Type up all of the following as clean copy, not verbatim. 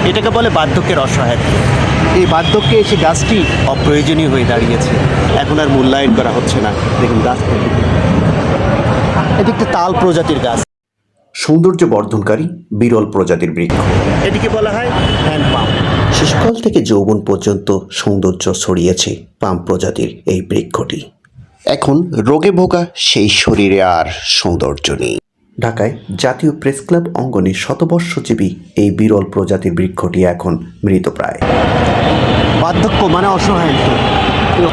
এটাকে বলে বার্ধক্যের অসহায়ত্ব। এই বার্ধক্যে এসে গাছটি অপ্রয়োজনীয় হয়ে দাঁড়িয়েছে, এখন আর মূল্যায়ন করা হচ্ছে না। দেখুন গাছটা, এটি একটি তাল প্রজাতির গাছ, সৌন্দর্য বর্ধনকারী বিরল প্রজাতির বৃক্ষ। এটিকে বলা হয় হ্যান্ড পাম্প। শিশুকাল থেকে যৌবন পর্যন্ত সৌন্দর্য ছড়িয়েছে পাম প্রজাতির এই বৃক্ষটি। এখন রোগে ভোগা সেই শরীরে আর সৌন্দর্য নেই। ঢাকায় জাতীয় প্রেস ক্লাব অঙ্গনে শতবর্ষজীবী এই বিরল প্রজাতির বৃক্ষটি এখন মৃতপ্রায়। বার্ধক্য মানে অসহায়ত্ব।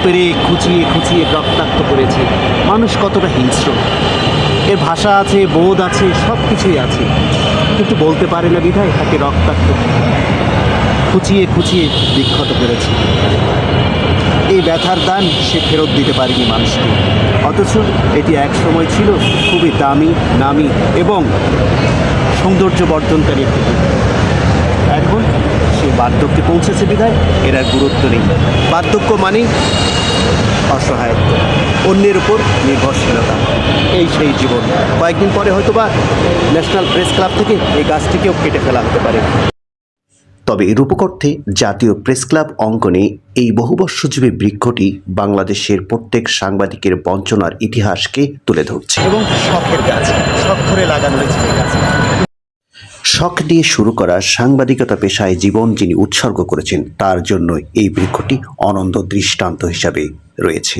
পেরে খুঁচিয়ে খুঁচিয়ে রক্তাক্ত করেছে। মানুষ কতটা হিংস্র! এর ভাষা আছে, বোধ আছে, সব কিছুই আছে, কিন্তু বলতে পারে না বিধায় তাকে রক্তাক্ত খুঁচিয়ে খুঁচিয়ে বিক্ষত করেছে। এই ব্যথার দান সে ফেরত দিতে পারেনি মানুষকে, অথচ এটি এক সময় ছিল খুবই দামি, নামি এবং সৌন্দর্য বর্ধনকারী একটি বৃক্ষ। এখন সে বার্ধক্যে পৌঁছেছে বিধায় এর আর গুরুত্ব নেই। বার্ধক্য মানেই অসহায়ত্ব, অন্যের উপর নির্ভরশীলতা। এই সেই জীবন। কয়েকদিন পরে হয়তোবা ন্যাশনাল প্রেস ক্লাব থেকে এই গাছটিকেও কেটে ফেলা হতে পারে। তবে রূপকর্থে জাতীয় প্রেস ক্লাব অঙ্গনে এই বহুবর্ষজীবী বৃক্ষটি বাংলাদেশের প্রত্যেক সাংবাদিকের বঞ্চনার ইতিহাসকে তুলে ধরছে। এবং শখের গাছ, শখ করে লাগানো হয়েছে এই গাছ। শখ দিয়ে শুরু করা সাংবাদিকতা পেশায় জীবন যিনি উৎসর্গ করেছেন, তার জন্য এই বৃক্ষটি অনন্ত দৃষ্টান্ত হিসাবে রয়েছে।